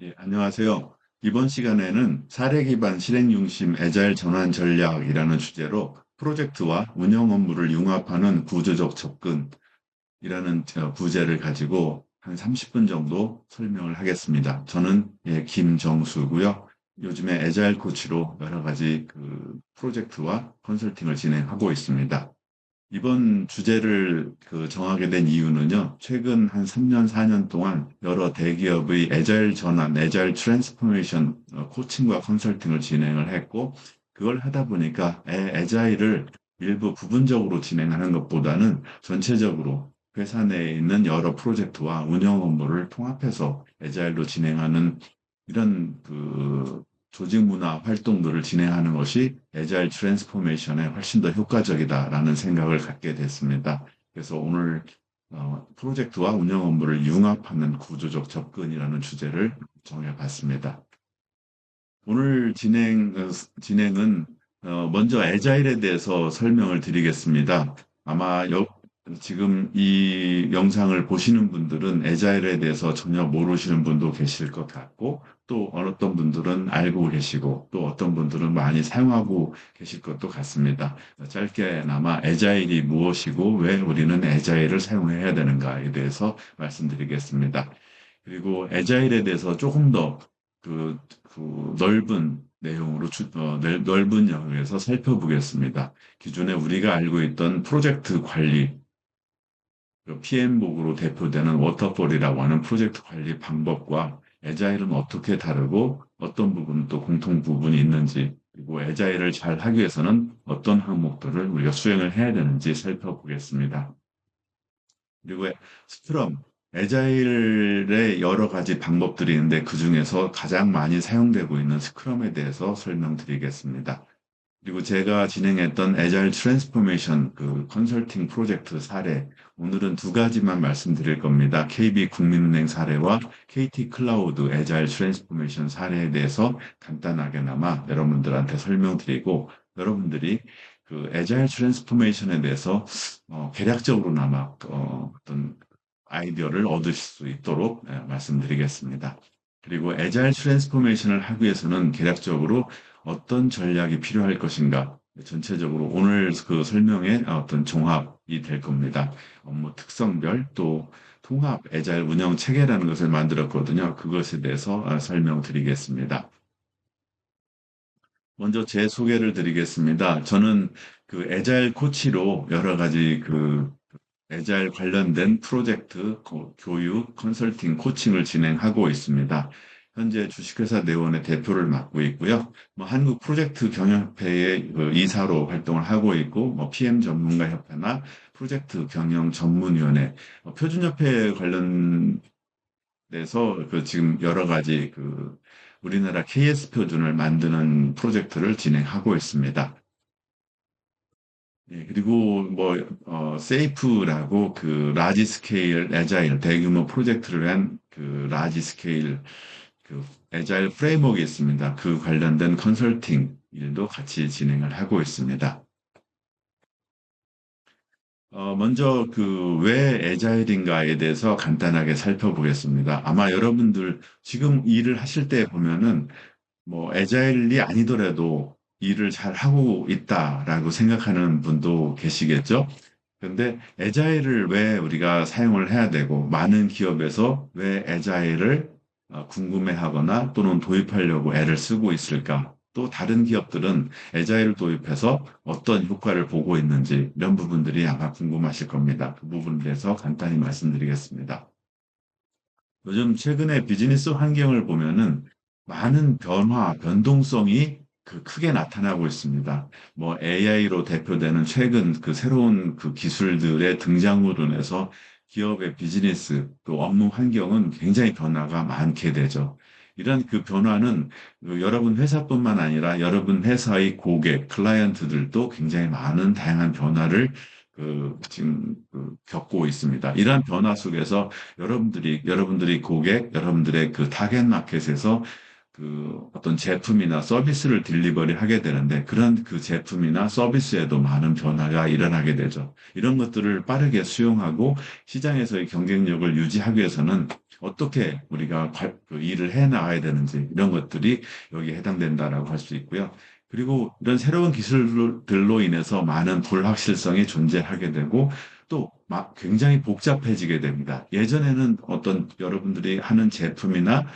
예, 안녕하세요. 이번 시간에는 사례 기반 실행 중심 애자일 전환 전략이라는 주제로 프로젝트와 운영 업무를 융합하는 구조적 접근이라는 부제를 가지고 한 30분 정도 설명을 하겠습니다. 저는 김정수고요. 요즘에 애자일 코치로 여러 가지 프로젝트와 컨설팅을 진행하고 있습니다. 이번 주제를 정하게 된 이유는요, 최근 한 3년, 4년 동안 여러 대기업의 애자일 전환, 애자일 트랜스포메이션 코칭과 컨설팅을 진행을 했고, 그걸 하다 보니까 애자일을 일부 부분적으로 진행하는 것보다는 전체적으로 회사 내에 있는 여러 프로젝트와 운영 업무를 통합해서 애자일로 진행하는 이런 조직 문화 활동들을 진행하는 것이 애자일 트랜스포메이션에 훨씬 더 효과적이다라는 생각을 갖게 됐습니다. 그래서 오늘 프로젝트와 운영 업무를 융합하는 구조적 접근이라는 주제를 정해봤습니다. 오늘 진행은 먼저 애자일에 대해서 설명을 드리겠습니다. 아마 지금 이 영상을 보시는 분들은 애자일에 대해서 전혀 모르시는 분도 계실 것 같고, 또 어떤 분들은 알고 계시고, 또 어떤 분들은 많이 사용하고 계실 것도 같습니다. 짧게나마 애자일이 무엇이고, 왜 우리는 애자일을 사용해야 되는가에 대해서 말씀드리겠습니다. 그리고 애자일에 대해서 조금 더 넓은 내용으로 넓은 영역에서 살펴보겠습니다. 기존에 우리가 알고 있던 프로젝트 관리, PM복으로 대표되는 워터폴이라고 하는 프로젝트 관리 방법과 애자일은 어떻게 다르고 어떤 부분은 또 공통 부분이 있는지, 그리고 애자일을 잘 하기 위해서는 어떤 항목들을 우리가 수행을 해야 되는지 살펴보겠습니다. 그리고 스크럼, 애자일의 여러 가지 방법들이 있는데 그 중에서 가장 많이 사용되고 있는 스크럼에 대해서 설명드리겠습니다. 그리고 제가 진행했던 애자일 트랜스포메이션 컨설팅 프로젝트 사례, 오늘은 두 가지만 말씀드릴 겁니다. KB 국민은행 사례와 KT 클라우드 애자일 트랜스포메이션 사례에 대해서 간단하게나마 여러분들한테 설명드리고, 여러분들이 애자일 트랜스포메이션에 대해서 개략적으로나마 어떤 아이디어를 얻으실 수 있도록 말씀드리겠습니다. 그리고 애자일 트랜스포메이션을 하기 위해서는 개략적으로 어떤 전략이 필요할 것인가, 전체적으로 오늘 설명의 어떤 종합이 될 겁니다. 업무 특성별 또 통합 애자일 운영 체계라는 것을 만들었거든요. 그것에 대해서 설명드리겠습니다. 먼저 제 소개를 드리겠습니다. 저는 애자일 코치로 여러 가지 애자일 관련된 프로젝트, 교육, 컨설팅, 코칭을 진행하고 있습니다. 현재 주식회사 네원의 대표를 맡고 있고요. 한국 프로젝트 경영협회의 이사로 활동을 하고 있고, PM 전문가 협회나 프로젝트 경영 전문위원회, 표준협회 관련돼서 지금 여러 가지 우리나라 KS 표준을 만드는 프로젝트를 진행하고 있습니다. 예, 그리고 세이프라고 라지 스케일 애자일 대규모 프로젝트를 위한 라지 스케일 애자일 프레임워크가 있습니다. 그 관련된 컨설팅 일도 같이 진행을 하고 있습니다. 먼저 왜 애자일인가에 대해서 간단하게 살펴보겠습니다. 아마 여러분들 지금 일을 하실 때 보면은 애자일이 아니더라도 일을 잘 하고 있다라고 생각하는 분도 계시겠죠? 근데 애자일을 왜 우리가 사용을 해야 되고 많은 기업에서 왜 애자일을 궁금해하거나 또는 도입하려고 애를 쓰고 있을까? 또 다른 기업들은 애자일을 도입해서 어떤 효과를 보고 있는지 이런 부분들이 아마 궁금하실 겁니다. 그 부분에 대해서 간단히 말씀드리겠습니다. 요즘 최근에 비즈니스 환경을 보면은 많은 변동성이 크게 나타나고 있습니다. AI로 대표되는 최근 새로운 기술들의 등장으로 인해서 기업의 비즈니스, 또 업무 환경은 굉장히 변화가 많게 되죠. 이런 변화는 여러분 회사뿐만 아니라 여러분 회사의 고객, 클라이언트들도 굉장히 많은 다양한 변화를 지금 겪고 있습니다. 이러한 변화 속에서 여러분들이 고객, 여러분들의 타겟 마켓에서 어떤 제품이나 서비스를 딜리버리 하게 되는데 그런 그 제품이나 서비스에도 많은 변화가 일어나게 되죠. 이런 것들을 빠르게 수용하고 시장에서의 경쟁력을 유지하기 위해서는 어떻게 우리가 그 일을 해 나가야 되는지 이런 것들이 여기에 해당된다라고 할 수 있고요. 그리고 이런 새로운 기술들로 인해서 많은 불확실성이 존재하게 되고 또 굉장히 복잡해지게 됩니다. 예전에는 어떤 여러분들이 하는 제품이나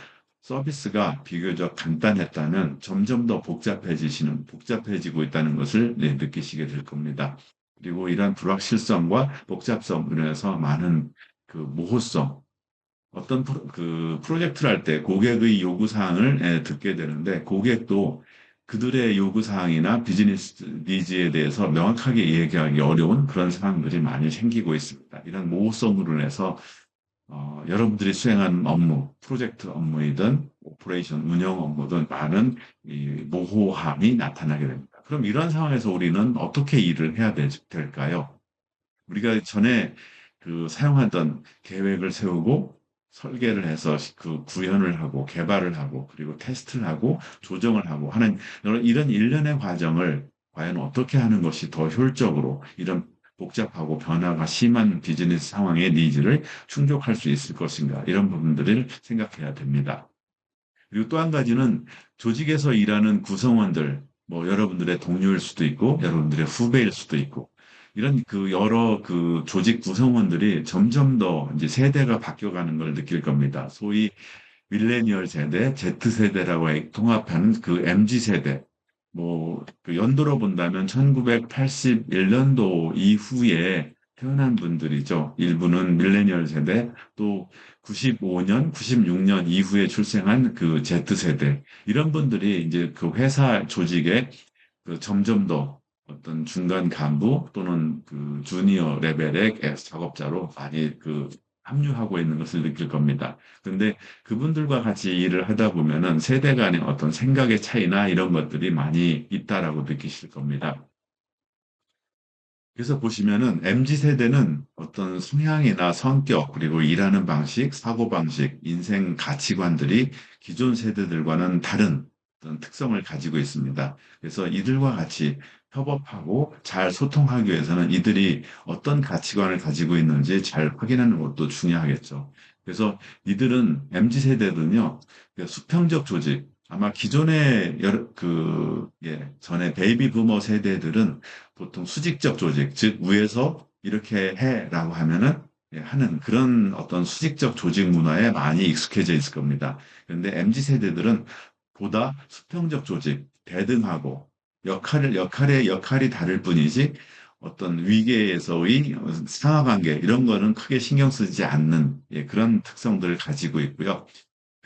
서비스가 비교적 간단했다면 점점 더 복잡해지고 있다는 것을 네, 느끼시게 될 겁니다. 그리고 이러한 불확실성과 복잡성으로 인해서 많은 그 모호성, 어떤 프로젝트를 할 때 고객의 요구사항을 듣게 되는데 고객도 그들의 요구사항이나 비즈니스 니즈에 대해서 명확하게 얘기하기 어려운 그런 상황들이 많이 생기고 있습니다. 이런 모호성으로 인해서 여러분들이 수행하는 업무, 프로젝트 업무이든 오퍼레이션 운영 업무든 많은 이 모호함이 나타나게 됩니다. 그럼 이런 상황에서 우리는 어떻게 일을 해야 될까요? 우리가 전에 사용하던 계획을 세우고 설계를 해서 그 구현을 하고 개발을 하고 그리고 테스트를 하고 조정을 하고 하는 이런 일련의 과정을 과연 어떻게 하는 것이 더 효율적으로 이런 복잡하고 변화가 심한 비즈니스 상황의 니즈를 충족할 수 있을 것인가 이런 부분들을 생각해야 됩니다. 그리고 또 한 가지는 조직에서 일하는 구성원들, 뭐 여러분들의 동료일 수도 있고, 여러분들의 후배일 수도 있고, 이런 그 여러 그 조직 구성원들이 점점 더 이제 세대가 바뀌어가는 걸 느낄 겁니다. 소위 밀레니얼 세대, Z세대라고 통합하는 그 MZ 세대, 그 연도로 본다면 1981년도 이후에 태어난 분들이죠. 일부는 밀레니얼 세대, 또 95년, 96년 이후에 출생한 그 Z세대. 이런 분들이 이제 그 회사 조직에 점점 더 어떤 중간 간부 또는 그 주니어 레벨의 작업자로 많이 합류하고 있는 것을 느낄 겁니다. 그런데 그분들과 같이 일을 하다 보면은 세대 간의 어떤 생각의 차이나 이런 것들이 많이 있다라고 느끼실 겁니다. 그래서 보시면은 MZ 세대는 어떤 성향이나 성격, 그리고 일하는 방식, 사고방식, 인생 가치관들이 기존 세대들과는 다른 어떤 특성을 가지고 있습니다. 그래서 이들과 같이 협업하고 잘 소통하기 위해서는 이들이 어떤 가치관을 가지고 있는지 잘 확인하는 것도 중요하겠죠. 그래서 MZ 세대는요, 수평적 조직, 아마 기존의 전에 베이비 부머 세대들은 보통 수직적 조직, 즉 위에서 이렇게 해라고 하면은 하는 그런 어떤 수직적 조직 문화에 많이 익숙해져 있을 겁니다. 그런데 MZ 세대들은 보다 수평적 조직, 대등하고 역할이 다를 뿐이지 어떤 위계에서의 상하관계 이런 거는 크게 신경 쓰지 않는 그런 특성들을 가지고 있고요.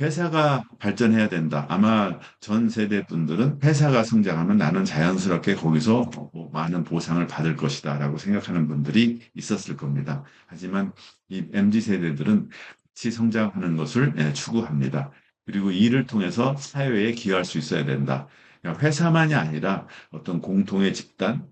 회사가 발전해야 된다. 아마 전 세대 분들은 회사가 성장하면 나는 자연스럽게 거기서 많은 보상을 받을 것이다 라고 생각하는 분들이 있었을 겁니다. 하지만 이 MZ 세대들은 같이 성장하는 것을 추구합니다. 그리고 이를 통해서 사회에 기여할 수 있어야 된다. 그러니까 회사만이 아니라 어떤 공통의 집단,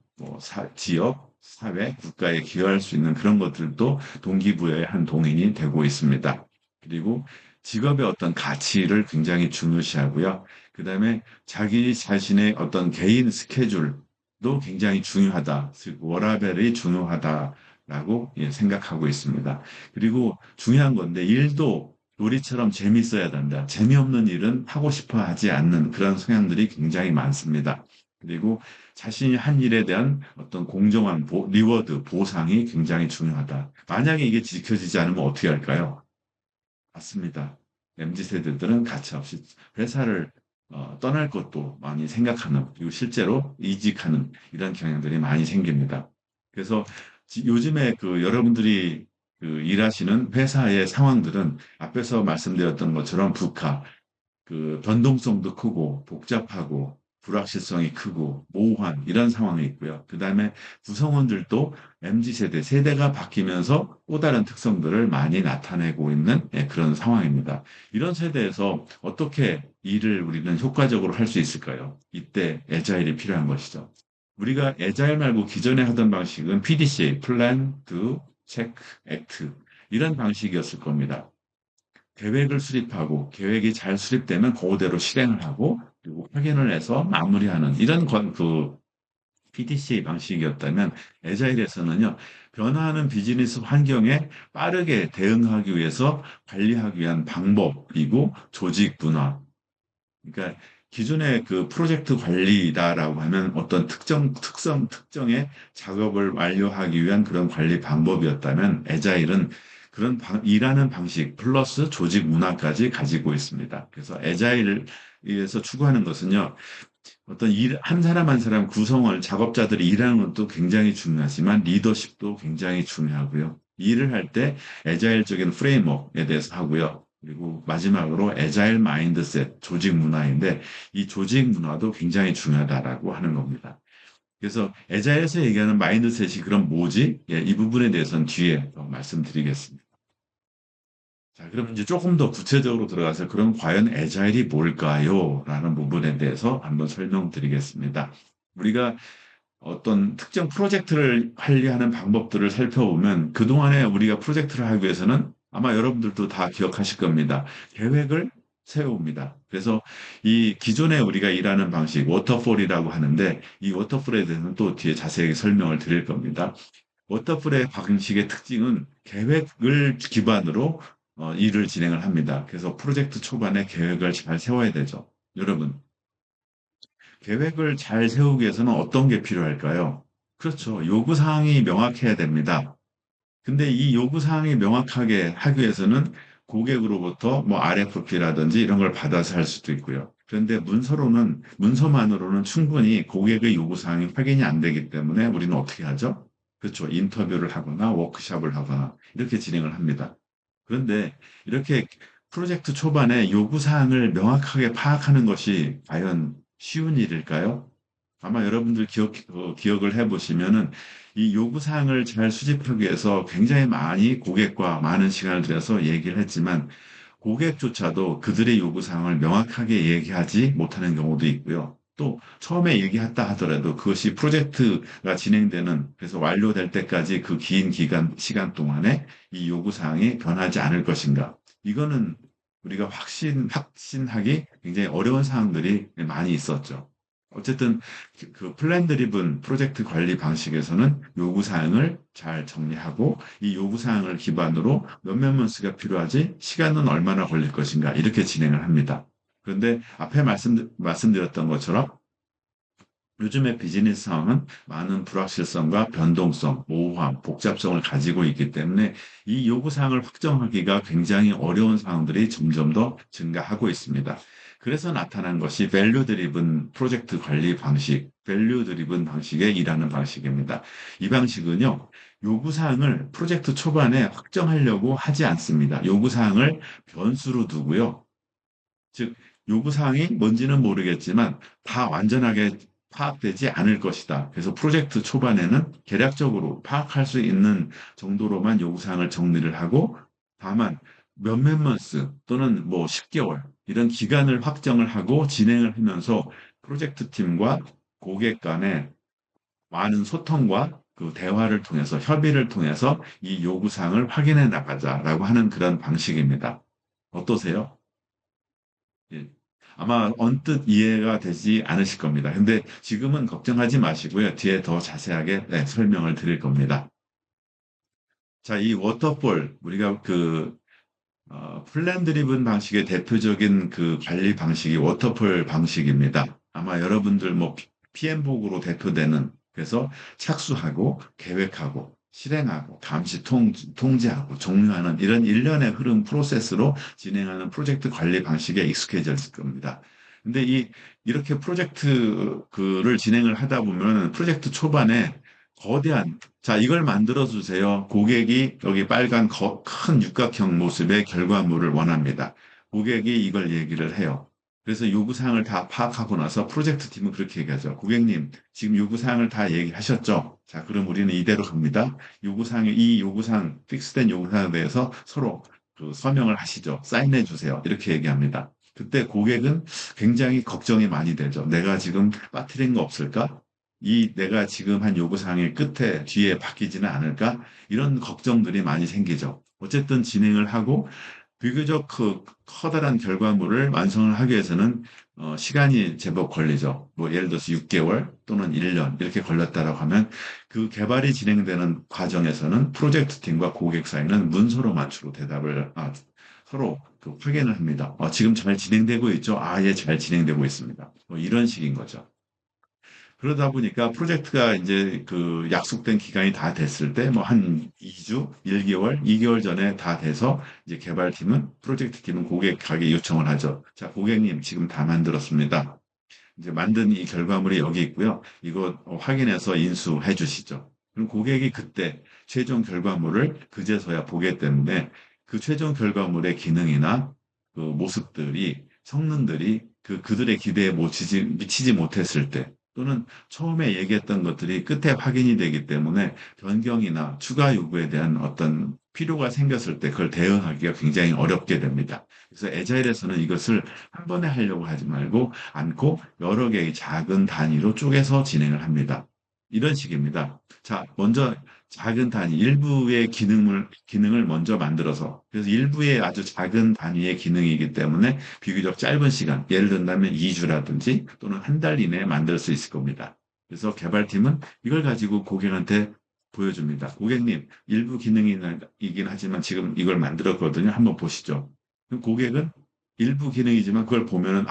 지역, 사회, 국가에 기여할 수 있는 그런 것들도 동기부여의 한 동인이 되고 있습니다. 그리고 직업의 어떤 가치를 굉장히 중요시하고요. 그 다음에 자기 자신의 어떤 개인 스케줄도 굉장히 중요하다. 즉, 워라밸이 중요하다라고 생각하고 있습니다. 그리고 중요한 건데, 일도 놀이처럼 재밌어야 된다. 재미없는 일은 하고 싶어 하지 않는 그런 성향들이 굉장히 많습니다. 그리고 자신이 한 일에 대한 어떤 공정한 리워드, 보상이 굉장히 중요하다. 만약에 이게 지켜지지 않으면 어떻게 할까요? 맞습니다. MZ 세대들은 가차없이 회사를 떠날 것도 많이 생각하는, 그리고 실제로 이직하는 이런 경향들이 많이 생깁니다. 그래서 요즘에 여러분들이 일하시는 회사의 상황들은 앞에서 말씀드렸던 것처럼 북한, 변동성도 크고 복잡하고 불확실성이 크고 모호한 이런 상황이 있고요. 그 다음에 구성원들도 MZ 세대가 바뀌면서 또 다른 특성들을 많이 나타내고 있는 그런 상황입니다. 이런 세대에서 어떻게 일을 우리는 효과적으로 할 수 있을까요? 이때 애자일이 필요한 것이죠. 우리가 애자일 말고 기존에 하던 방식은 PDCA, Plan, Do, Check, Act 이런 방식이었을 겁니다. 계획을 수립하고 계획이 잘 수립되면 그대로 실행을 하고 그리고 확인을 해서 마무리하는 이런 PDCA 방식이었다면 애자일에서는요, 변화하는 비즈니스 환경에 빠르게 대응하기 위해서 관리하기 위한 방법이고 조직 문화. 그러니까 기존의 그 프로젝트 관리다라고 하면 어떤 특정의 작업을 완료하기 위한 그런 관리 방법이었다면 애자일은 일하는 방식 플러스 조직 문화까지 가지고 있습니다. 그래서 애자일에서 추구하는 것은요, 한 사람 한 사람 구성을, 작업자들이 일하는 것도 굉장히 중요하지만 리더십도 굉장히 중요하고요. 일을 할 때 애자일적인 프레임워크에 대해서 하고요. 그리고 마지막으로 애자일 마인드셋, 조직 문화인데 이 조직 문화도 굉장히 중요하다라고 하는 겁니다. 그래서 애자일에서 얘기하는 마인드셋이 그럼 뭐지? 예, 이 부분에 대해서는 뒤에 더 말씀드리겠습니다. 자, 그럼 이제 조금 더 구체적으로 들어가서 그럼 과연 애자일이 뭘까요? 라는 부분에 대해서 한번 설명드리겠습니다. 우리가 어떤 특정 프로젝트를 관리하는 방법들을 살펴보면 그동안에 우리가 프로젝트를 하기 위해서는 아마 여러분들도 다 기억하실 겁니다. 계획을 세웁니다. 그래서 이 기존에 우리가 일하는 방식, 워터폴이라고 하는데 이 워터폴에 대해서는 또 뒤에 자세히 설명을 드릴 겁니다. 워터풀의 방식의 특징은 계획을 기반으로 일을 진행을 합니다. 그래서 프로젝트 초반에 계획을 잘 세워야 되죠. 여러분, 계획을 잘 세우기 위해서는 어떤 게 필요할까요? 그렇죠. 요구사항이 명확해야 됩니다. 근데 이 요구사항이 명확하게 하기 위해서는 고객으로부터 뭐 RFP라든지 이런 걸 받아서 할 수도 있고요. 그런데 문서만으로는 충분히 고객의 요구사항이 확인이 안 되기 때문에 우리는 어떻게 하죠? 그렇죠. 인터뷰를 하거나 워크숍을 하거나 이렇게 진행을 합니다. 그런데 이렇게 프로젝트 초반에 요구사항을 명확하게 파악하는 것이 과연 쉬운 일일까요? 아마 여러분들 기억을 해보시면은 이 요구사항을 잘 수집하기 위해서 굉장히 많이 고객과 많은 시간을 들여서 얘기를 했지만 고객조차도 그들의 요구사항을 명확하게 얘기하지 못하는 경우도 있고요. 또 처음에 얘기했다 하더라도 그것이 프로젝트가 진행되는 그래서 완료될 때까지 그 긴 시간 동안에 이 요구사항이 변하지 않을 것인가. 이거는 우리가 확신하기 굉장히 어려운 사항들이 많이 있었죠. 어쨌든 그 플랜 드리븐 프로젝트 관리 방식에서는 요구사항을 잘 정리하고 이 요구사항을 기반으로 몇몇 months가 필요하지 시간은 얼마나 걸릴 것인가 이렇게 진행을 합니다. 그런데 앞에 말씀드렸던 것처럼 요즘의 비즈니스 상황은 많은 불확실성과 변동성, 모호함, 복잡성을 가지고 있기 때문에 이 요구사항을 확정하기가 굉장히 어려운 상황들이 점점 더 증가하고 있습니다. 그래서 나타난 것이 밸류 드리븐 프로젝트 관리 방식, 밸류 드리븐 방식의 일하는 방식입니다. 이 방식은요, 요구사항을 프로젝트 초반에 확정하려고 하지 않습니다. 요구사항을 변수로 두고요. 즉, 요구사항이 뭔지는 모르겠지만 다 완전하게 파악되지 않을 것이다. 그래서 프로젝트 초반에는 개략적으로 파악할 수 있는 정도로만 요구사항을 정리를 하고 다만 몇몇 months 또는 뭐 10개월 이런 기간을 확정을 하고 진행을 하면서 프로젝트 팀과 고객 간의 많은 소통과 그 대화를 통해서 협의를 통해서 이 요구사항을 확인해 나가자라고 하는 그런 방식입니다. 어떠세요? 예. 아마 언뜻 이해가 되지 않으실 겁니다. 근데 지금은 걱정하지 마시고요. 뒤에 더 자세하게 네, 설명을 드릴 겁니다. 자, 이 워터폴, 우리가 플랜 드리븐 방식의 대표적인 그 관리 방식이 워터폴 방식입니다. 아마 여러분들 뭐 PM복으로 대표되는 그래서 착수하고 계획하고 실행하고 통제하고 종료하는 이런 일련의 흐름 프로세스로 진행하는 프로젝트 관리 방식에 익숙해졌을 겁니다. 근데 이렇게 프로젝트를 진행을 하다 보면 프로젝트 초반에 자, 이걸 만들어 주세요. 고객이 여기 빨간 큰 육각형 모습의 결과물을 원합니다. 고객이 이걸 얘기를 해요. 그래서 요구사항을 다 파악하고 나서 프로젝트 팀은 그렇게 얘기하죠. 고객님, 지금 요구사항을 다 얘기하셨죠? 자, 그럼 우리는 이대로 갑니다. 이 요구사항, 픽스된 요구사항에 대해서 서로 그 서명을 하시죠. 사인해 주세요. 이렇게 얘기합니다. 그때 고객은 굉장히 걱정이 많이 되죠. 내가 지금 빠뜨린 거 없을까? 내가 지금 한 요구사항의 뒤에 바뀌지는 않을까? 이런 걱정들이 많이 생기죠. 어쨌든 진행을 하고 비교적 그 커다란 결과물을 완성을 하기 위해서는 시간이 제법 걸리죠. 뭐 예를 들어서 6개월 또는 1년 이렇게 걸렸다라고 하면 그 개발이 진행되는 과정에서는 프로젝트 팀과 고객 사이는 문서로만 주로 서로 그 확인을 합니다. 지금 잘 진행되고 있죠? 아, 예, 잘 진행되고 있습니다. 뭐 이런 식인 거죠. 그러다 보니까 프로젝트가 이제 그 약속된 기간이 다 됐을 때 뭐 한 2주, 1개월, 2개월 전에 다 돼서 이제 개발팀은 프로젝트 팀은 고객에게 요청을 하죠. 자, 고객님 지금 다 만들었습니다. 이제 만든 이 결과물이 여기 있고요. 이거 확인해서 인수해 주시죠. 그럼 고객이 그때 최종 결과물을 그제서야 보기 때문에 그 최종 결과물의 기능이나 그 모습들이 성능들이 그들의 기대에 미치지 못했을 때 또는 처음에 얘기했던 것들이 끝에 확인이 되기 때문에 변경이나 추가 요구에 대한 어떤 필요가 생겼을 때 그걸 대응하기가 굉장히 어렵게 됩니다. 그래서 에자일에서는 이것을 한 번에 하려고 하지 말고 않고 여러 개의 작은 단위로 쪼개서 진행을 합니다. 이런 식입니다. 자, 먼저 작은 단위, 일부의 기능을 먼저 만들어서, 그래서 일부의 아주 작은 단위의 기능이기 때문에 비교적 짧은 시간, 예를 든다면 2주라든지 또는 한 달 이내에 만들 수 있을 겁니다. 그래서 개발팀은 이걸 가지고 고객한테 보여줍니다. 고객님, 일부 기능이긴 하지만 지금 이걸 만들었거든요. 한번 보시죠. 그럼 고객은 일부 기능이지만 그걸 보면은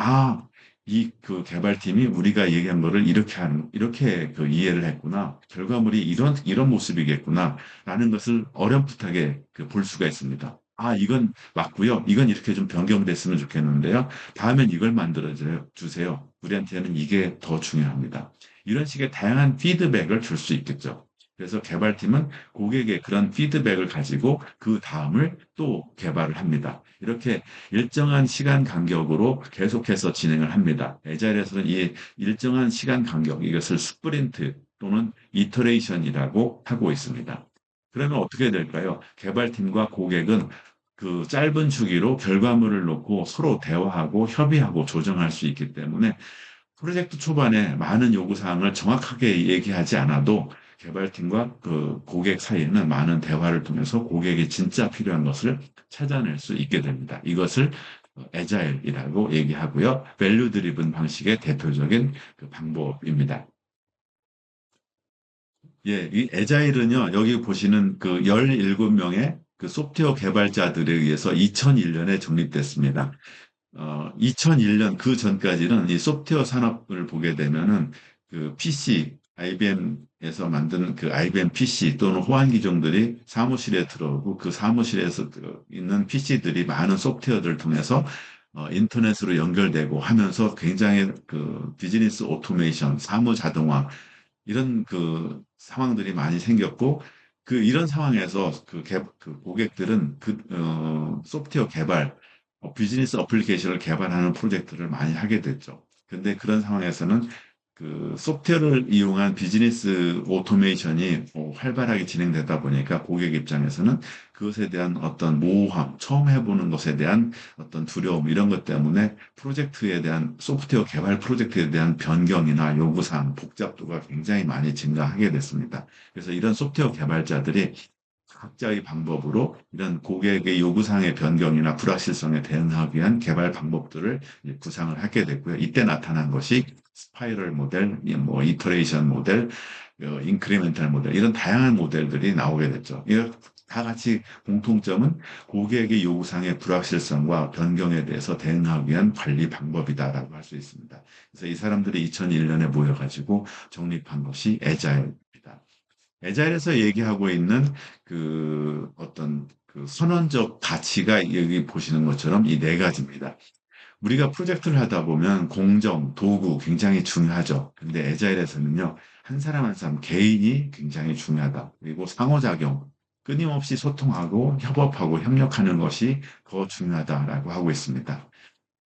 이 그 개발팀이 우리가 얘기한 거를 이렇게 그 이해를 했구나. 결과물이 이런 모습이겠구나라는 것을 어렴풋하게 볼 수가 있습니다. 이건 맞고요. 이건 이렇게 좀 변경됐으면 좋겠는데요. 다음엔 이걸 만들어 주세요. 우리한테는 이게 더 중요합니다. 이런 식의 다양한 피드백을 줄 수 있겠죠. 그래서 개발팀은 고객의 그런 피드백을 가지고 그 다음을 또 개발을 합니다. 이렇게 일정한 시간 간격으로 계속해서 진행을 합니다. 에자일에서는 이 일정한 시간 간격, 이것을 스프린트 또는 이터레이션이라고 하고 있습니다. 그러면 어떻게 될까요? 개발팀과 고객은 그 짧은 주기로 결과물을 놓고 서로 대화하고 협의하고 조정할 수 있기 때문에 프로젝트 초반에 많은 요구사항을 정확하게 얘기하지 않아도 개발팀과 그 고객 사이에는 많은 대화를 통해서 고객이 진짜 필요한 것을 찾아낼 수 있게 됩니다. 이것을 에자일이라고 얘기하고요. 밸류 드리븐 방식의 대표적인 그 방법입니다. 예, 이 에자일은요, 여기 보시는 그 17명의 그 소프트웨어 개발자들에 의해서 2001년에 정립됐습니다. 2001년 그 전까지는 이 소프트웨어 산업을 보게 되면은 그 PC, IBM에서 만든 그 IBM PC 또는 호환 기종들이 사무실에 들어오고 그 사무실에서 있는 PC들이 많은 소프트웨어들을 통해서 인터넷으로 연결되고 하면서 굉장히 그 비즈니스 오토메이션, 사무 자동화 이런 그 상황들이 많이 생겼고 이런 상황에서 그 고객들은 소프트웨어 개발 비즈니스 어플리케이션을 개발하는 프로젝트를 많이 하게 됐죠. 근데 그런 상황에서는 그 소프트웨어를 이용한 비즈니스 오토메이션이 활발하게 진행되다 보니까 고객 입장에서는 그것에 대한 어떤 모호함, 처음 해보는 것에 대한 어떤 두려움 이런 것 때문에 프로젝트에 대한 소프트웨어 개발 프로젝트에 대한 변경이나 요구사항, 복잡도가 굉장히 많이 증가하게 됐습니다. 그래서 이런 소프트웨어 개발자들이 각자의 방법으로 이런 고객의 요구사항의 변경이나 불확실성에 대응하기 위한 개발 방법들을 이제 구상을 하게 됐고요. 이때 나타난 것이 스파이럴 모델, 뭐 이터레이션 모델, 인크리멘탈 모델 이런 다양한 모델들이 나오게 됐죠. 이 다 같이 공통점은 고객의 요구사항의 불확실성과 변경에 대해서 대응하기 위한 관리 방법이다라고 할 수 있습니다. 그래서 이 사람들이 2001년에 모여가지고 정립한 것이 에자일입니다. 에자일에서 얘기하고 있는 그 어떤 그 선언적 가치가 여기 보시는 것처럼 이 네 가지입니다. 우리가 프로젝트를 하다 보면 공정, 도구 굉장히 중요하죠. 근데 에자일에서는요, 한 사람 한 사람 개인이 굉장히 중요하다. 그리고 상호작용, 끊임없이 소통하고 협업하고 협력하는 것이 더 중요하다라고 하고 있습니다.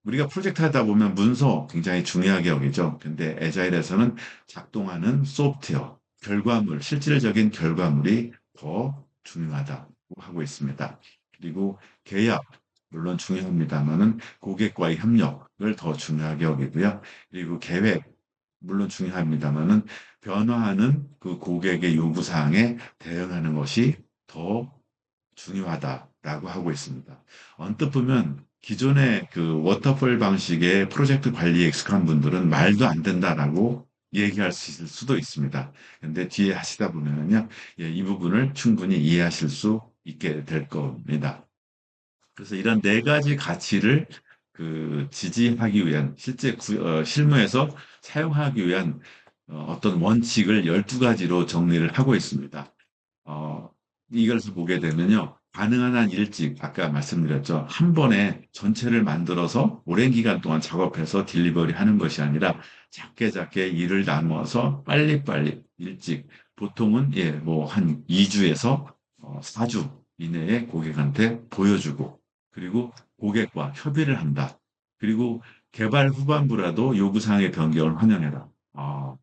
우리가 프로젝트 하다 보면 문서 굉장히 중요하게 여기죠. 근데 에자일에서는 작동하는 소프트웨어, 실질적인 결과물이 더 중요하다고 하고 있습니다. 그리고 계약, 물론 중요합니다만은 고객과의 협력을 더 중요하게 여기고요. 그리고 계획, 물론 중요합니다만은 변화하는 그 고객의 요구사항에 대응하는 것이 더 중요하다. 라고 하고 있습니다. 언뜻 보면 기존의 그 워터폴 방식의 프로젝트 관리에 익숙한 분들은 말도 안 된다라고 얘기할 수 있을 수도 있습니다. 근데 뒤에 하시다 보면요, 예, 이 부분을 충분히 이해하실 수 있게 될 겁니다. 그래서 이런 네 가지 가치를 지지하기 위한 실무에서 사용하기 위한 어떤 원칙을 12가지로 정리를 하고 있습니다. 어, 이것을 보게 되면요. 가능한 한 일찍, 아까 말씀드렸죠. 한 번에 전체를 만들어서 오랜 기간 동안 작업해서 딜리버리 하는 것이 아니라 작게 작게 일을 나누어서 빨리빨리 일찍, 보통은 예, 뭐 한 2주에서 4주 이내에 고객한테 보여주고, 그리고 고객과 협의를 한다. 그리고 개발 후반부라도 요구사항의 변경을 환영해라.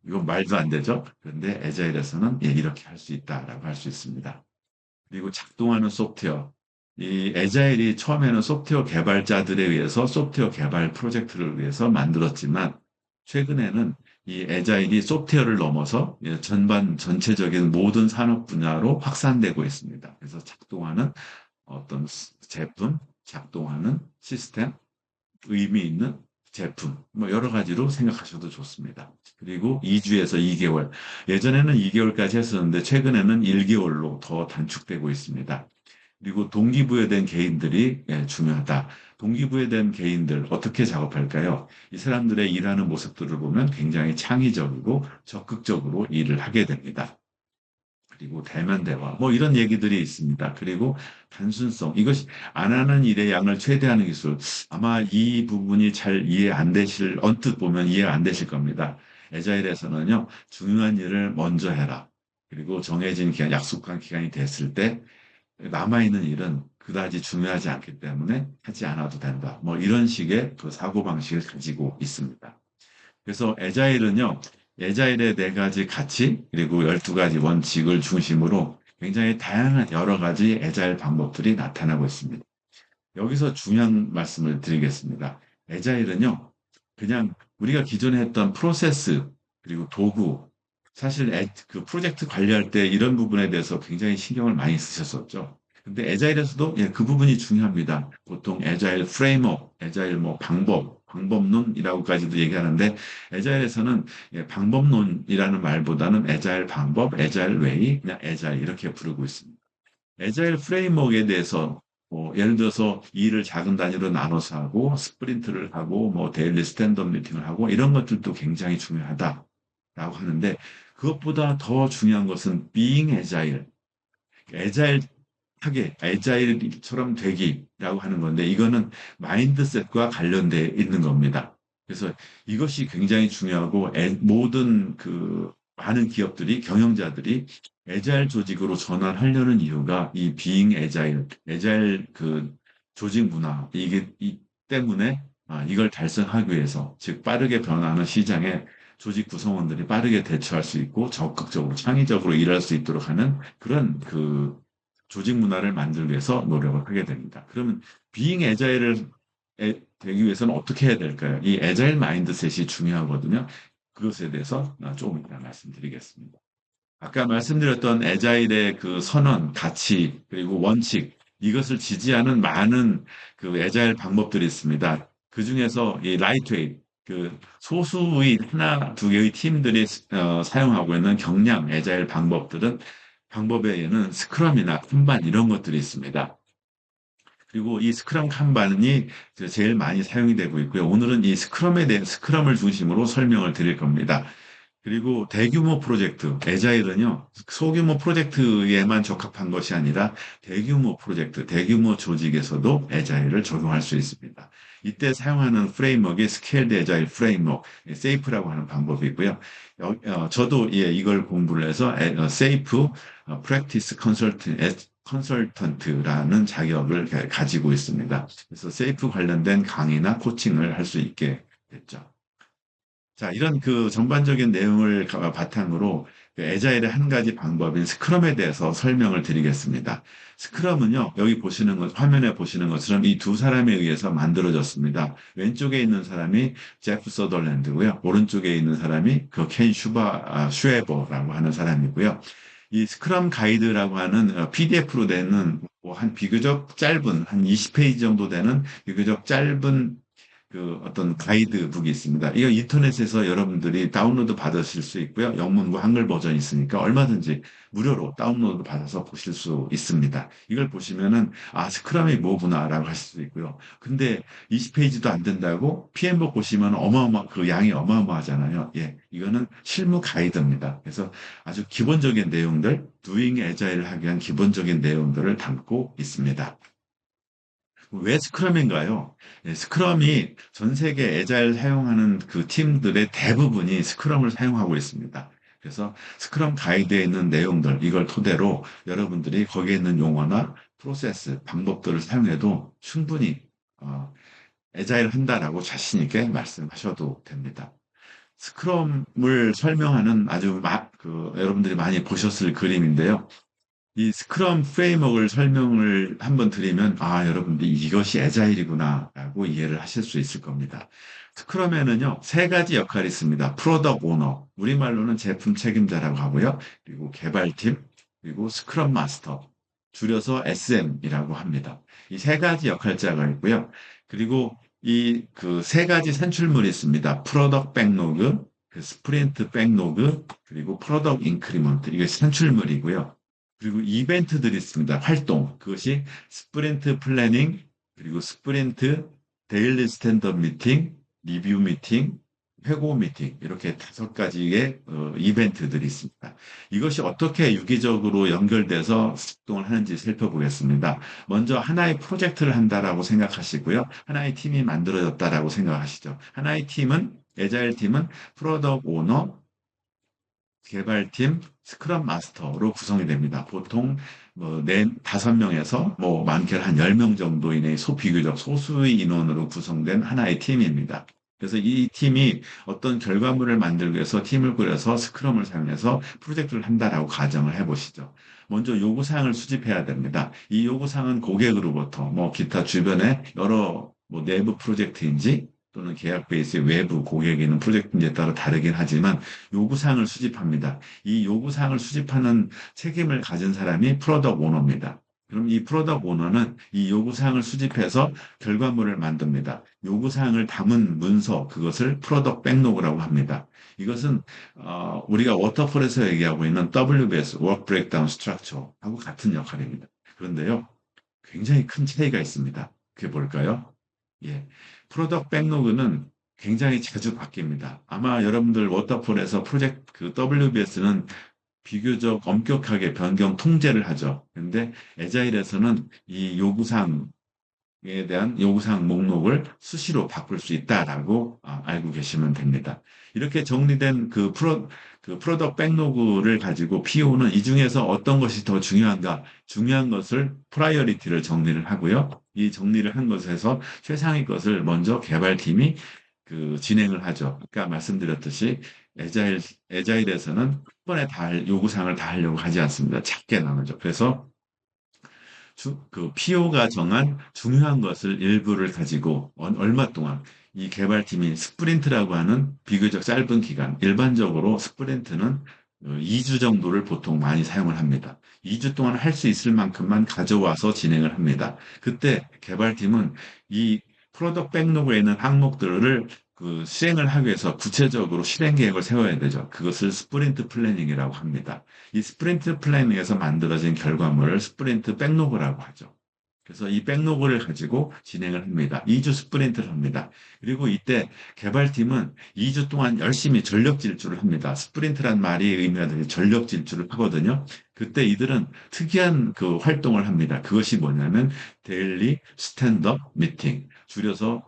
이건 말도 안 되죠. 그런데 에자일에서는 예, 이렇게 할 수 있다라고 할 수 있습니다. 그리고 작동하는 소프트웨어. 이 에자일이 처음에는 소프트웨어 개발자들에 의해서 소프트웨어 개발 프로젝트를 위해서 만들었지만 최근에는 이 에자일이 소프트웨어를 넘어서 예, 전체적인 모든 산업 분야로 확산되고 있습니다. 그래서 작동하는 어떤 제품, 작동하는 시스템, 의미 있는 제품, 뭐 여러 가지로 생각하셔도 좋습니다. 그리고 2주에서 2개월. 예전에는 2개월까지 했었는데 최근에는 1개월로 더 단축되고 있습니다. 그리고 동기부여된 개인들이 예, 중요하다. 동기부여된 개인들 어떻게 작업할까요? 이 사람들의 일하는 모습들을 보면 굉장히 창의적이고 적극적으로 일을 하게 됩니다. 그리고 대면 대화, 뭐 이런 얘기들이 있습니다. 그리고 단순성, 이것이 안 하는 일의 양을 최대화하는 기술. 아마 이 부분이 잘 이해 안 되실, 언뜻 보면 이해가 안 되실 겁니다. 에자일에서는요, 중요한 일을 먼저 해라. 그리고 정해진 기간, 약속한 기간이 됐을 때 남아있는 일은 그다지 중요하지 않기 때문에 하지 않아도 된다. 뭐 이런 식의 그 사고방식을 가지고 있습니다. 그래서 에자일의 네 가지 가치, 그리고 12가지 원칙을 중심으로 굉장히 다양한 여러 가지 에자일 방법들이 나타나고 있습니다. 여기서 중요한 말씀을 드리겠습니다. 에자일은요, 그냥 우리가 기존에 했던 프로세스, 그리고 도구, 사실 그 프로젝트 관리할 때 이런 부분에 대해서 굉장히 신경을 많이 쓰셨었죠. 근데 에자일에서도 예, 그 부분이 중요합니다. 보통 에자일 프레임워크, 에자일 뭐 방법론이라고까지도 얘기하는데 에자일에서는 예, 방법론이라는 말보다는 에자일 방법, 에자일 웨이, 그냥 에자일 이렇게 부르고 있습니다. 에자일 프레임워크에 대해서 뭐 예를 들어서 일을 작은 단위로 나눠서 하고 스프린트를 하고 뭐 데일리 스탠드업 미팅을 하고 이런 것들도 굉장히 중요하다라고 하는데 그것보다 더 중요한 것은 being agile, 에자일하게 에자일처럼 되기라고 하는 건데 이거는 마인드셋과 관련돼 있는 겁니다. 그래서 이것이 굉장히 중요하고 모든 그 많은 기업들이 경영자들이 에자일 조직으로 전환하려는 이유가 이 비잉 에자일 그 조직 문화 이게 이 때문에 이걸 달성하기 위해서 즉 빠르게 변화하는 시장에 조직 구성원들이 빠르게 대처할 수 있고 적극적으로 창의적으로 일할 수 있도록 하는 그런 그 조직 문화를 만들기 위해서 노력을 하게 됩니다. 그러면 비잉 에자일을 되기 위해서는 어떻게 해야 될까요? 이 에자일 마인드셋이 중요하거든요. 그것에 대해서 조금 이따 말씀드리겠습니다. 아까 말씀드렸던 에자일의 그 선언, 가치, 그리고 원칙, 이것을 지지하는 많은 그 에자일 방법들이 있습니다. 그 중에서 이 라이트웨이, 그 소수의 하나, 두 개의 팀들이 사용하고 있는 경량 에자일 방법에는 스크럼이나 칸반 이런 것들이 있습니다. 그리고 이 스크럼 칸반이 제일 많이 사용이 되고 있고요. 오늘은 이 스크럼에 대한 스크럼을 중심으로 설명을 드릴 겁니다. 그리고 대규모 프로젝트, 에자일은요, 소규모 프로젝트에만 적합한 것이 아니라 대규모 프로젝트, 대규모 조직에서도 에자일을 적용할 수 있습니다. 이때 사용하는 프레임워크이 스케일드 에자일 프레임워크, 세이프라고 하는 방법이고요. 저도 예, 이걸 공부를 해서 세이프 프랙티스 컨설턴트라는 자격을 가지고 있습니다. 그래서 세이프 관련된 강의나 코칭을 할 수 있게 됐죠. 자, 이런 그 전반적인 내용을 바탕으로 그 에자일의 한 가지 방법인 스크럼에 대해서 설명을 드리겠습니다. 스크럼은요, 여기 보시는 것, 화면에 보시는 것처럼 이 두 사람에 의해서 만들어졌습니다. 왼쪽에 있는 사람이 제프 서덜랜드고요. 오른쪽에 있는 사람이 그 슈에버라고 하는 사람이고요. 이 스크럼 가이드라고 하는 PDF로 되는 뭐 한 비교적 짧은 한 20페이지 정도 되는 비교적 짧은 그 어떤 가이드북이 있습니다. 이거 인터넷에서 여러분들이 다운로드 받으실 수 있고요. 영문과 한글 버전이 있으니까 얼마든지 무료로 다운로드 받아서 보실 수 있습니다. 이걸 보시면은 아, 스크럼이 뭐구나라고 하실 수 있고요. 근데 20페이지도 안 된다고 PM복 보시면 그 양이 어마어마하잖아요. 예, 이거는 실무 가이드입니다. 그래서 아주 기본적인 내용들, 두잉 애자일을 하기 위한 기본적인 내용들을 담고 있습니다. 왜 스크럼인가요? 예, 스크럼이 전 세계 애자일 사용하는 그 팀들의 대부분이 스크럼을 사용하고 있습니다. 그래서 스크럼 가이드에 있는 내용들, 이걸 토대로 여러분들이 거기에 있는 용어나 프로세스, 방법들을 사용해도 충분히 애자일 한다라고 자신 있게 말씀하셔도 됩니다. 스크럼을 설명하는 여러분들이 많이 보셨을 그림인데요. 이 스크럼 프레임워크를 설명을 한번 드리면, 아, 여러분들 이것이 애자일이구나라고 이해를 하실 수 있을 겁니다. 스크럼에는요, 세 가지 역할이 있습니다. 프로덕트 오너, 우리말로는 제품 책임자라고 하고요. 그리고 개발팀, 그리고 스크럼 마스터, 줄여서 SM이라고 합니다. 이 세 가지 역할자가 있고요. 그리고 이 그 세 가지 산출물이 있습니다. 프로덕트 백로그, 그 스프린트 백로그, 그리고 프로덕트 인크리먼트, 이게 산출물이고요. 그리고 이벤트들이 있습니다. 활동. 그것이 스프린트 플래닝, 그리고 스프린트 데일리 스탠더드 미팅, 리뷰 미팅, 회고 미팅. 이렇게 다섯 가지의 이벤트들이 있습니다. 이것이 어떻게 유기적으로 연결돼서 작동을 하는지 살펴보겠습니다. 먼저 하나의 프로젝트를 한다라고 생각하시고요. 하나의 팀이 만들어졌다라고 생각하시죠. 하나의 팀은, 애자일 팀은 프로덕트 오너, 개발팀, 스크럼 마스터로 구성이 됩니다. 보통 다섯 명에서 많게는 한 10명 정도인의 비교적 소수의 인원으로 구성된 하나의 팀입니다. 그래서 이 팀이 어떤 결과물을 만들기 위해서 팀을 꾸려서 스크럼을 사용해서 프로젝트를 한다라고 가정을 해보시죠. 먼저 요구사항을 수집해야 됩니다. 이 요구사항은 고객으로부터 기타 주변에 여러 내부 프로젝트인지 또는 계약 베이스의 외부 고객이 있는 프로젝트인지에 따라 다르긴 하지만 요구사항을 수집합니다. 이 요구사항을 수집하는 책임을 가진 사람이 프로덕트 오너입니다. 그럼 이 프로덕트 오너는 이 요구사항을 수집해서 결과물을 만듭니다. 요구사항을 담은 문서, 그것을 프로덕트 백로그라고 합니다. 이것은 우리가 워터폴에서 얘기하고 있는 WBS, Work Breakdown Structure하고 같은 역할입니다. 그런데요, 굉장히 큰 차이가 있습니다. 그게 뭘까요? 예. 프로덕트 백로그는 굉장히 자주 바뀝니다. 아마 여러분들 워터폴에서 프로젝트 그 WBS는 비교적 엄격하게 변경 통제를 하죠. 근데 에자일에서는 이 요구사항에 대한 요구사항 목록을 수시로 바꿀 수 있다라고 알고 계시면 됩니다. 이렇게 정리된 그 프로덕트 백로그를 가지고 PO는 이 중에서 어떤 것이 더 중요한가? 중요한 것을 프라이어리티를 정리를 하고요. 이 정리를 한 것에서 최상의 것을 먼저 개발팀이 진행을 하죠. 아까 말씀드렸듯이 에자일, 에자일에서는 한 번에 요구사항을 다 하려고 하지 않습니다. 작게 나누죠. 그래서 PO가 정한 중요한 것을 일부를 가지고 얼마 동안 이 개발팀이 스프린트라고 하는 비교적 짧은 기간, 일반적으로 스프린트는 2주 정도를 보통 많이 사용을 합니다. 2주 동안 할 수 있을 만큼만 가져와서 진행을 합니다. 그때 개발팀은 이 프로덕트 백로그에 있는 항목들을 시행을 하기 위해서 구체적으로 실행 계획을 세워야 되죠. 그것을 스프린트 플래닝이라고 합니다. 이 스프린트 플래닝에서 만들어진 결과물을 스프린트 백로그라고 하죠. 그래서 이 백로그를 가지고 진행을 합니다. 2주 스프린트를 합니다. 그리고 이때 개발팀은 2주 동안 열심히 전력 질주를 합니다. 스프린트란 말이 의미하는 전력 질주를 하거든요. 그때 이들은 특이한 활동을 합니다. 그것이 뭐냐면 데일리 스탠드업 미팅, 줄여서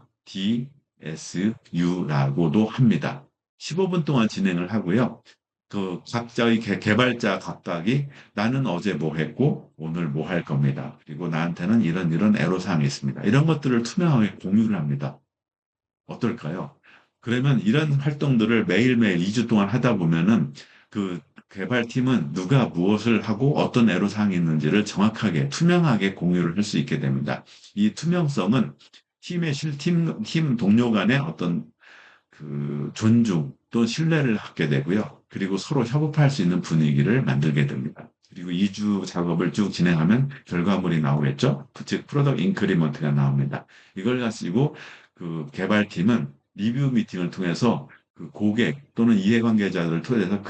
DSU라고도 합니다. 15분 동안 진행을 하고요. 각자의 개발자 각각이 나는 어제 뭐 했고 오늘 뭐 할 겁니다. 그리고 나한테는 이런 애로사항이 있습니다. 이런 것들을 투명하게 공유를 합니다. 어떨까요? 그러면 이런 활동들을 매일매일 2주 동안 하다 보면은 그 개발팀은 누가 무엇을 하고 어떤 애로사항이 있는지를 정확하게 투명하게 공유를 할 수 있게 됩니다. 이 투명성은 팀 동료 간의 어떤 존중 또 신뢰를 갖게 되고요. 그리고 서로 협업할 수 있는 분위기를 만들게 됩니다. 그리고 2주 작업을 쭉 진행하면 결과물이 나오겠죠? 즉, 프로덕트 인크리먼트가 나옵니다. 이걸 가지고 그 개발팀은 리뷰 미팅을 통해서 그 고객 또는 이해관계자들을 초대해서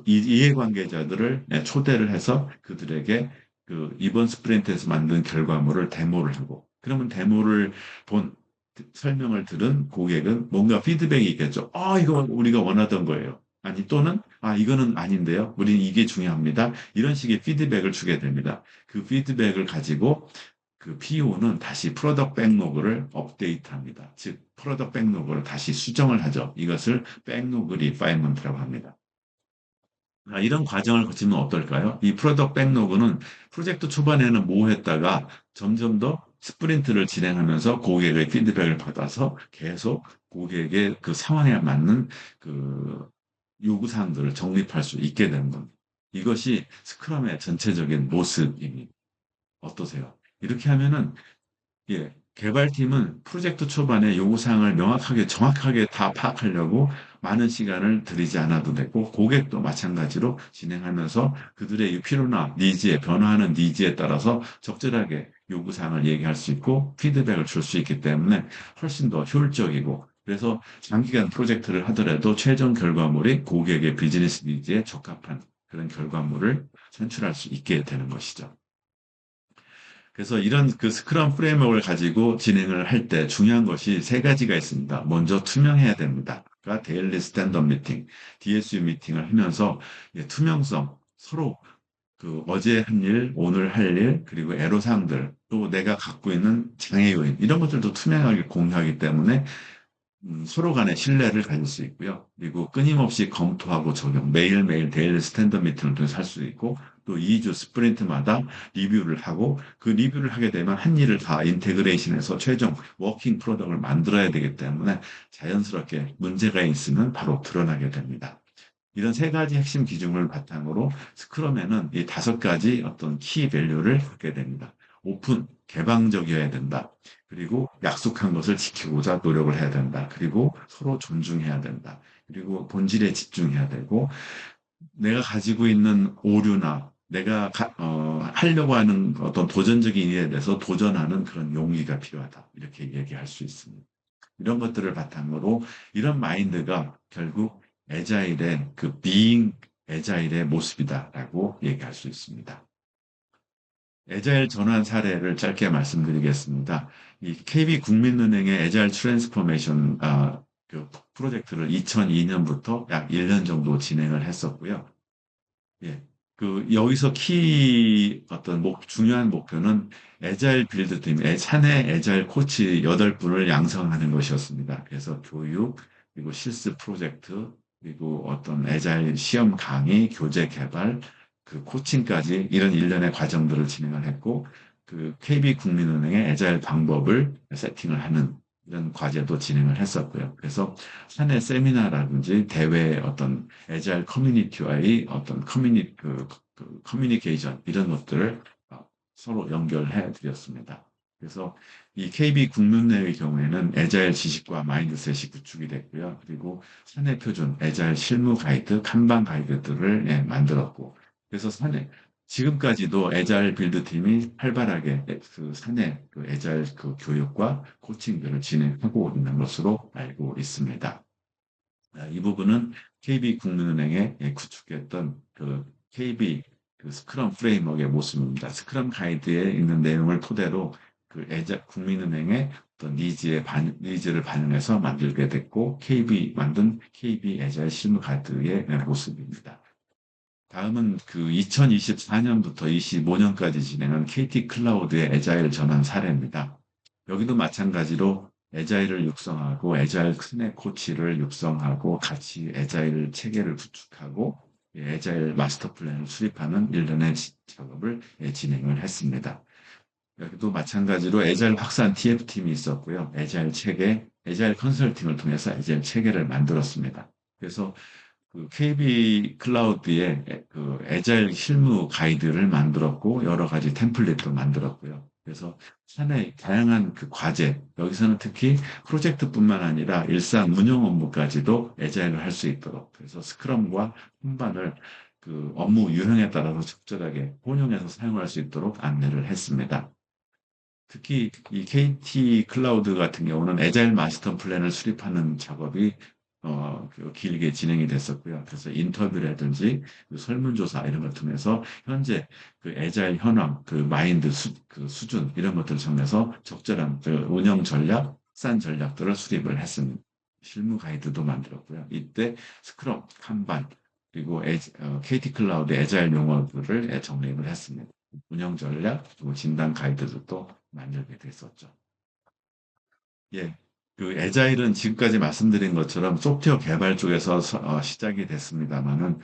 이해관계자들을 초대를 해서 그들에게 그 이번 스프린트에서 만든 결과물을 데모를 하고 그러면 데모를 본 설명을 들은 고객은 뭔가 피드백이 있겠죠. 이거 우리가 원하던 거예요. 아니 또는 이거는 아닌데요. 우리는 이게 중요합니다. 이런 식의 피드백을 주게 됩니다. 그 피드백을 가지고 그 PO는 다시 프로덕트 백로그를 업데이트합니다. 즉 프로덕트 백로그를 다시 수정을 하죠. 이것을 백로그 리파인먼트라고 합니다. 이런 과정을 거치면 어떨까요? 이 프로덕트 백로그는 프로젝트 초반에는 모호했다가 점점 더 스프린트를 진행하면서 고객의 피드백을 받아서 계속 고객의 그 상황에 맞는 그 요구사항들을 정립할 수 있게 되는 겁니다. 이것이 스크럼의 전체적인 모습입니다. 어떠세요? 이렇게 하면은 예, 개발팀은 프로젝트 초반에 요구사항을 명확하게, 정확하게 다 파악하려고 많은 시간을 들이지 않아도 되고, 고객도 마찬가지로 진행하면서 그들의 이 필요나 니즈에, 변화하는 니즈에 따라서 적절하게 요구사항을 얘기할 수 있고, 피드백을 줄 수 있기 때문에 훨씬 더 효율적이고, 그래서 장기간 프로젝트를 하더라도 최종 결과물이 고객의 비즈니스 니즈에 적합한 그런 결과물을 산출할 수 있게 되는 것이죠. 그래서 이런 그 스크럼 프레임워크를 가지고 진행을 할 때 중요한 것이 세 가지가 있습니다. 먼저 투명해야 됩니다. 그러니까 데일리 스탠더드 미팅, DSU 미팅을 하면서 투명성, 서로 그 어제 한 일, 오늘 할 일, 그리고 애로사항들, 또 내가 갖고 있는 장애 요인, 이런 것들도 투명하게 공유하기 때문에 서로 간의 신뢰를 가질 수 있고요. 그리고 끊임없이 검토하고 적용, 매일매일 데일리 스탠더 미팅을 통해서 할 수 있고, 또 2주 스프린트마다 리뷰를 하고, 그 리뷰를 하게 되면 한 일을 다 인테그레이션해서 최종 워킹 프로덕트를 만들어야 되기 때문에 자연스럽게 문제가 있으면 바로 드러나게 됩니다. 이런 세 가지 핵심 기준을 바탕으로 스크럼에는 이 다섯 가지 어떤 키 밸류를 갖게 됩니다. 오픈, 개방적이어야 된다. 그리고 약속한 것을 지키고자 노력을 해야 된다. 그리고 서로 존중해야 된다. 그리고 본질에 집중해야 되고, 내가 가지고 있는 오류나 하려고 하는 어떤 도전적인 일에 대해서 도전하는 그런 용기가 필요하다. 이렇게 얘기할 수 있습니다. 이런 것들을 바탕으로 이런 마인드가 결국 애자일의 그 being 애자일의 모습이다라고 얘기할 수 있습니다. 애자일 전환 사례를 짧게 말씀드리겠습니다. 이 KB 국민은행의 애자일 트랜스포메이션 그 프로젝트를 2002년부터 약 1년 정도 진행을 했었고요. 예. 여기서 어떤 중요한 목표는 애자일 빌드팀, 사내 애자일 코치 8분을 양성하는 것이었습니다. 그래서 교육, 그리고 실습 프로젝트, 그리고 어떤 애자일 시험 강의, 교재 개발, 그 코칭까지 이런 일련의 과정들을 진행을 했고, 그 KB국민은행의 애자일 방법을 세팅을 하는 이런 과제도 진행을 했었고요. 그래서 사내 세미나라든지 대회 어떤 애자일 커뮤니티와의 어떤 커뮤니케이션 이런 것들을 서로 연결해 드렸습니다. 그래서 이 KB 국민회의 경우에는 애자일 지식과 마인드셋이 구축이 됐고요. 그리고 사내 표준, 애자일 실무 가이드, kanban 가이드들을 만들었고, 그래서 지금까지도 애자일 빌드팀이 활발하게 그 사내 그 애자일 그 교육과 코칭들을 진행하고 있는 것으로 알고 있습니다. 이 부분은 KB국민은행에 구축했던 그 KB 그 스크럼 프레임워크의 모습입니다. 스크럼 가이드에 있는 내용을 토대로 그 국민은행의 어떤 니즈를 반영해서 만들게 됐고 만든 KB 애자일 실무 가이드의 모습입니다. 다음은 그 2024년부터 25년까지 진행한 KT 클라우드의 애자일 전환 사례입니다. 여기도 마찬가지로 애자일을 육성하고 애자일 스낵 코치를 육성하고 같이 애자일 체계를 구축하고 애자일 마스터 플랜을 수립하는 일련의 작업을 진행을 했습니다. 여기도 마찬가지로 애자일 확산 TF팀이 있었고요. 애자일 체계, 애자일 컨설팅을 통해서 애자일 체계를 만들었습니다. 그래서 그 KB 클라우드에 그 애자일 실무 가이드를 만들었고 여러 가지 템플릿도 만들었고요. 그래서 사내 다양한 그 과제, 여기서는 특히 프로젝트뿐만 아니라 일상 운영 업무까지도 애자일을 할 수 있도록 그래서 스크럼과 한반을 그 업무 유형에 따라서 적절하게 혼용해서 사용할 수 있도록 안내를 했습니다. 특히 이 KT 클라우드 같은 경우는 애자일 마스터 플랜을 수립하는 작업이 그 길게 진행이 됐었고요. 그래서 인터뷰라든지 그 설문조사 이런 걸 통해서 현재 그 애자일 현황, 그 마인드 그 수준 이런 것들을 정해서 적절한 그 운영 전략, 싼 전략들을 수립을 했습니다. 실무 가이드도 만들었고요. 이때 스크럼, kanban, 그리고 KT 클라우드 애자일 용어들을 정립을 했습니다. 운영 전략, 그리고 진단 가이드도 만들게 됐었죠. 예. 그 애자일은 지금까지 말씀드린 것처럼 소프트웨어 개발 쪽에서 시작이 됐습니다만은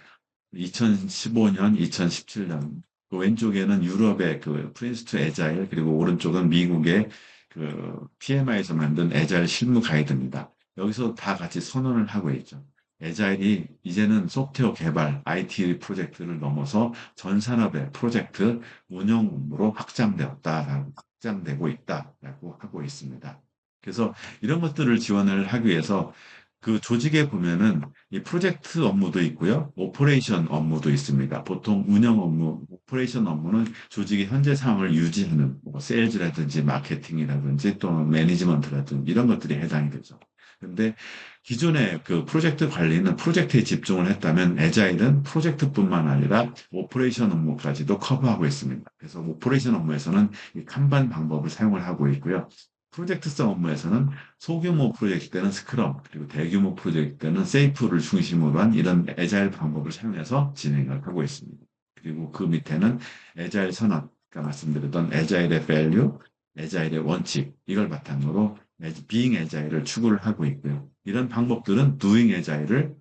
2015년, 2017년 그 왼쪽에는 유럽의 그 프린스 투 애자일 그리고 오른쪽은 미국의 그 PMI에서 만든 애자일 실무 가이드입니다. 여기서 다 같이 선언을 하고 있죠. 애자일이 이제는 소프트웨어 개발, IT 프로젝트를 넘어서 전 산업의 프로젝트 운영 업무로 확장되고 있다라고 하고 있습니다. 그래서 이런 것들을 지원을 하기 위해서 그 조직에 보면은 이 프로젝트 업무도 있고요. 오퍼레이션 업무도 있습니다. 보통 운영 업무, 오퍼레이션 업무는 조직의 현재 상황을 유지하는 뭐 세일즈라든지 마케팅이라든지 또는 매니지먼트라든지 이런 것들이 해당이 되죠. 근데 기존의 그 프로젝트 관리는 프로젝트에 집중을 했다면 애자일은 프로젝트뿐만 아니라 오퍼레이션 업무까지도 커버하고 있습니다. 그래서 오퍼레이션 업무에서는 이 kanban 방법을 사용을 하고 있고요. 프로젝트성 업무에서는 소규모 프로젝트 때는 스크럼, 그리고 대규모 프로젝트 때는 세이프를 중심으로 한 이런 애자일 방법을 사용해서 진행을 하고 있습니다. 그리고 그 밑에는 애자일 선언, 아까 말씀드렸던 애자일의 밸류, 애자일의 원칙, 이걸 바탕으로 비잉 애자일을 추구를 하고 있고요. 이런 방법들은 doing 애자일을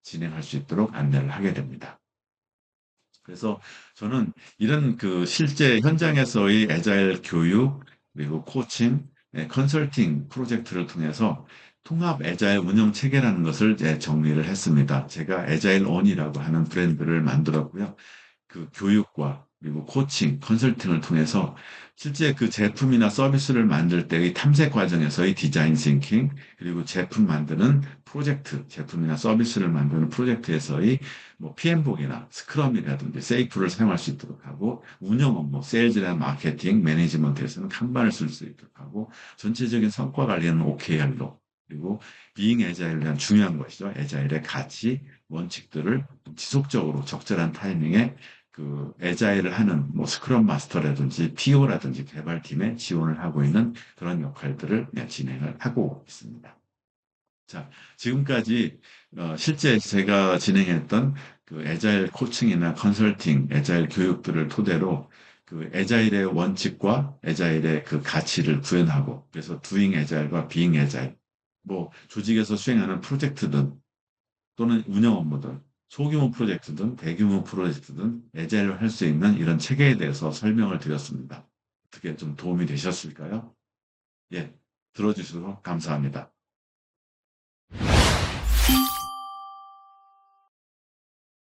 진행할 수 있도록 안내를 하게 됩니다. 그래서 저는 이런 그 실제 현장에서의 애자일 교육, 그리고 코칭, 컨설팅 프로젝트를 통해서 통합 애자일 운영 체계라는 것을 정리를 했습니다. 제가 애자일 온이라고 하는 브랜드를 만들었고요. 그 교육과 그리고 코칭, 컨설팅을 통해서 실제 그 제품이나 서비스를 만들 때의 탐색 과정에서의 디자인 싱킹, 그리고 제품 만드는 프로젝트, 제품이나 서비스를 만드는 프로젝트에서의 뭐 PM복이나 스크럼이라든지 세이프를 사용할 수 있도록 하고, 운영 업무, 세일즈나 마케팅, 매니지먼트에서는 kanban을 쓸 수 있도록 하고, 전체적인 성과 관리는 OKR로, 그리고 비잉 애자일에 대한 중요한 것이죠. 애자일의 가치, 원칙들을 지속적으로 적절한 타이밍에 그 애자일을 하는 뭐 스크럼 마스터라든지 PO라든지 개발팀에 지원을 하고 있는 그런 역할들을 진행을 하고 있습니다. 자, 지금까지 실제 제가 진행했던 그 애자일 코칭이나 컨설팅, 애자일 교육들을 토대로 그 애자일의 원칙과 애자일의 그 가치를 구현하고 그래서 두잉 애자일과 비잉 애자일 뭐 조직에서 수행하는 프로젝트든 또는 운영 업무든 소규모 프로젝트든 대규모 프로젝트든 애자일로 할 수 있는 이런 체계에 대해서 설명을 드렸습니다. 어떻게 좀 도움이 되셨을까요? 예, 들어주셔서 감사합니다.